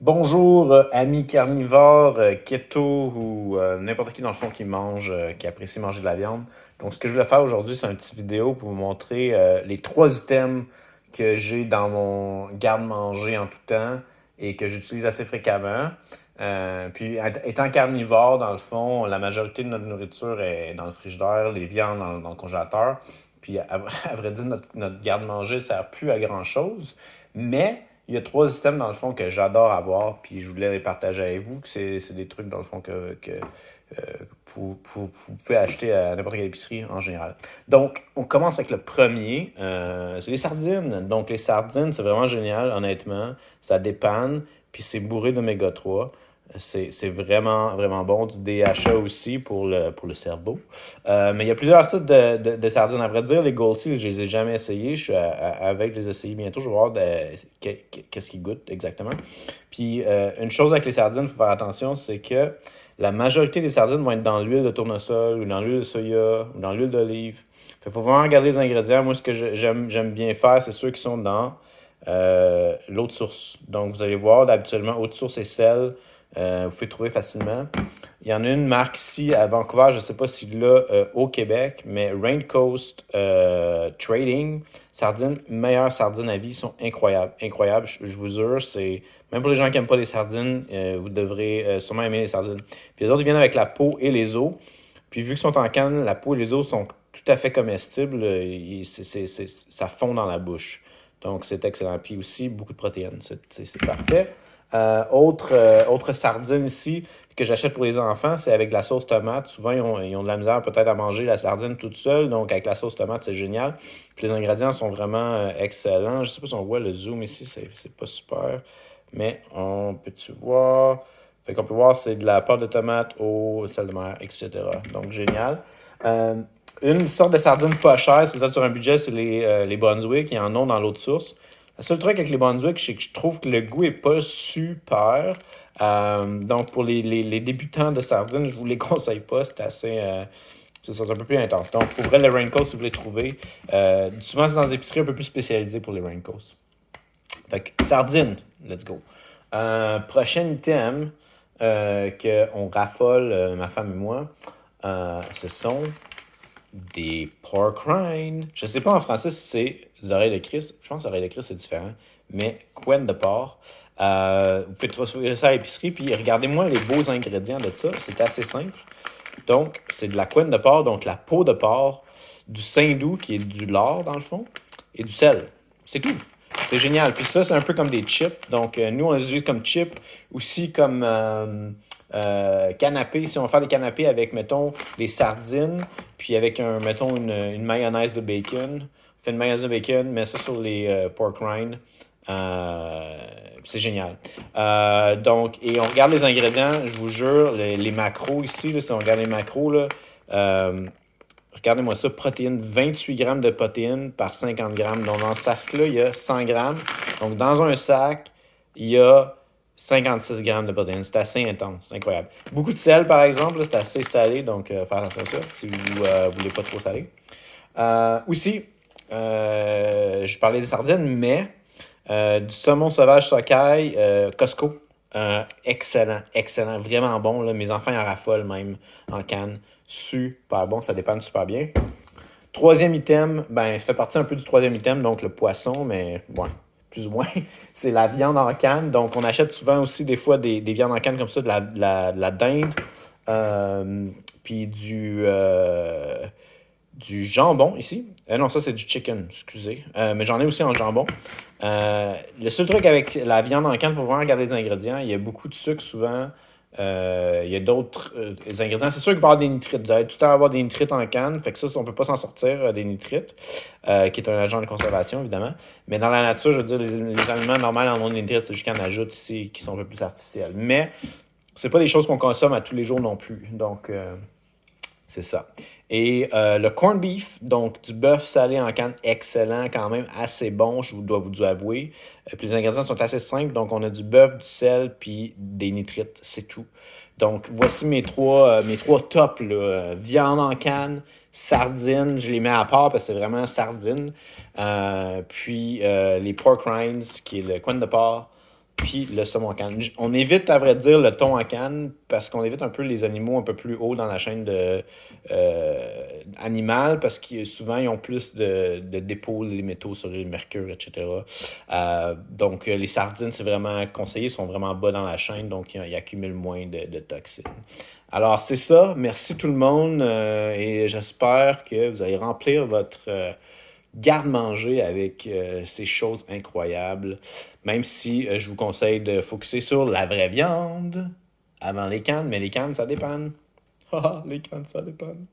Bonjour, amis carnivores, keto ou n'importe qui dans le fond qui mange, qui apprécie manger de la viande. Donc, ce que je voulais faire aujourd'hui, c'est une petite vidéo pour vous montrer les trois items que j'ai dans mon garde-manger en tout temps et que j'utilise assez fréquemment. Puis, étant carnivore, dans le fond, la majorité de notre nourriture est dans le frigidaire, les viandes dans le congélateur. Puis, à vrai dire, notre garde-manger ne sert plus à grand-chose. Mais il y a trois items dans le fond que j'adore avoir, puis je voulais les partager avec vous. Que c'est des trucs dans le fond que vous pouvez acheter à n'importe quelle épicerie en général. Donc, on commence avec le premier. C'est les sardines. Donc, les sardines, c'est vraiment génial, honnêtement. Ça dépanne, puis c'est bourré d'oméga 3. C'est vraiment, vraiment bon. Du DHA aussi pour le cerveau. Mais il y a plusieurs styles de sardines. À vrai dire, les Gold Seal, je les ai jamais essayés. Je suis avec les essayer bientôt. Je vais voir qu'est-ce qu'ils goûtent exactement. Puis, une chose avec les sardines, il faut faire attention, c'est que la majorité des sardines vont être dans l'huile de tournesol ou dans l'huile de soya ou dans l'huile d'olive. Il faut vraiment regarder les ingrédients. Moi, ce que j'aime bien faire, c'est ceux qui sont dans l'eau de source. Donc, vous allez voir, habituellement, eau de source et sel, vous pouvez trouver facilement. Il y en a une marque ici à Vancouver, je ne sais pas s'il l'a au Québec, mais Raincoast Trading, sardines, meilleures sardines à vie, sont incroyables. Incroyables, je vous jure, c'est. Même pour les gens qui n'aiment pas les sardines, vous devrez sûrement aimer les sardines. Puis les autres, ils viennent avec la peau et les os. Puis vu qu'ils sont en canne, la peau et les os sont tout à fait comestibles. Ça fond dans la bouche. Donc c'est excellent. Puis aussi, beaucoup de protéines. C'est parfait. Autre sardine ici que j'achète pour les enfants, c'est avec de la sauce tomate. Souvent, ils ont de la misère peut-être à manger la sardine toute seule. Donc, avec la sauce tomate, c'est génial. Puis les ingrédients sont vraiment excellents. Je ne sais pas si on voit le zoom ici, c'est pas super. Mais on peut-tu voir? Fait qu'on peut voir, c'est de la pâte de tomate au sel de mer, etc. Donc, génial. Euh, une sorte de sardine pas chère, si vous êtes sur un budget, c'est les Brunswick. Ils en ont dans l'autre source. Le seul truc avec les Brunswick, c'est que je trouve que le goût est pas super. Donc, pour les débutants de sardines, je vous les conseille pas. C'est assez. C'est un peu plus intense. Donc, pour vrai, le Raincoast, si vous les trouvez, souvent, c'est dans des épiceries un peu plus spécialisées pour les Raincoast. Fait que, sardines, let's go. Prochain item qu'on raffole, ma femme et moi, ce sont des pork rinds. Je sais pas en français si c'est des oreilles de Christ. Je pense que oreilles de Christ, c'est différent. Mais couenne de porc. Vous pouvez trouver ça à l'épicerie. Puis regardez-moi les beaux ingrédients de ça. C'est assez simple. Donc, c'est de la couenne de porc, donc la peau de porc, du saindoux qui est du lard dans le fond, et du sel. C'est tout. C'est génial. Puis ça, c'est un peu comme des chips. Donc, nous, on les utilise comme chips, aussi comme canapé. Si on fait des canapés avec, mettons, des sardines, puis avec, mettons, une mayonnaise de bacon. On fait une mayonnaise de bacon, met ça sur les pork rinds. C'est génial. Donc, et on regarde les ingrédients, je vous jure, les macros ici, là, si on regarde les macros, là, regardez-moi ça, protéines, 28 grammes de protéines par 50 grammes. Donc, dans ce sac-là, il y a 100 grammes. Donc, dans un sac, il y a 56 grammes de protéines. C'est assez intense, c'est incroyable. Beaucoup de sel, par exemple, là, c'est assez salé, donc faire attention à ça, si vous ne voulez pas trop salé. Aussi, je parlais des sardines, mais du saumon sauvage socaille, Costco. Excellent, excellent, vraiment bon. Là. Mes enfants en raffolent même en canne. Super bon, ça dépanne super bien. Troisième item, ben, fait partie un peu du troisième item, donc le poisson, mais ouais, plus ou moins. C'est la viande en canne. Donc, on achète souvent aussi des fois des viandes en canne comme ça, de la dinde, euh, puis du jambon ici. Non, ça c'est du chicken, excusez. Mais j'en ai aussi en jambon. Le seul truc avec la viande en canne, il faut vraiment regarder les ingrédients. Il y a beaucoup de sucre souvent. Il y a d'autres ingrédients. C'est sûr qu'il va y avoir des nitrites. Vous allez tout le temps avoir des nitrites en canne. Fait que ça, on ne peut pas s'en sortir des nitrites, qui est un agent de conservation, évidemment. Mais dans la nature, je veux dire, les aliments normaux en ont des nitrites. C'est juste qu'on ajoute ici qui sont un peu plus artificiels. Mais c'est pas des choses qu'on consomme à tous les jours non plus. Donc, c'est ça. Et le corned beef, donc du bœuf salé en canne, excellent, quand même assez bon, je dois vous avouer. Puis les ingrédients sont assez simples, donc on a du bœuf, du sel, puis des nitrites, c'est tout. Donc voici mes trois tops, là. Viande en canne, sardines, je les mets à part parce que c'est vraiment sardines. Puis les pork rinds, qui est le coin de porc, puis le saumon en canne. On évite, à vrai dire, le thon en canne parce qu'on évite un peu les animaux un peu plus haut dans la chaîne animale parce que souvent ils ont plus de dépôts, les métaux sur le mercure, etc. Donc les sardines, c'est vraiment conseillé, ils sont vraiment bas dans la chaîne, donc ils accumulent moins de toxines. Alors c'est ça, merci tout le monde et j'espère que vous allez remplir votre garde-manger avec ces choses incroyables. Même si je vous conseille de focuser sur la vraie viande avant les cannes, mais les cannes, ça dépanne. Haha, les cannes, ça dépanne.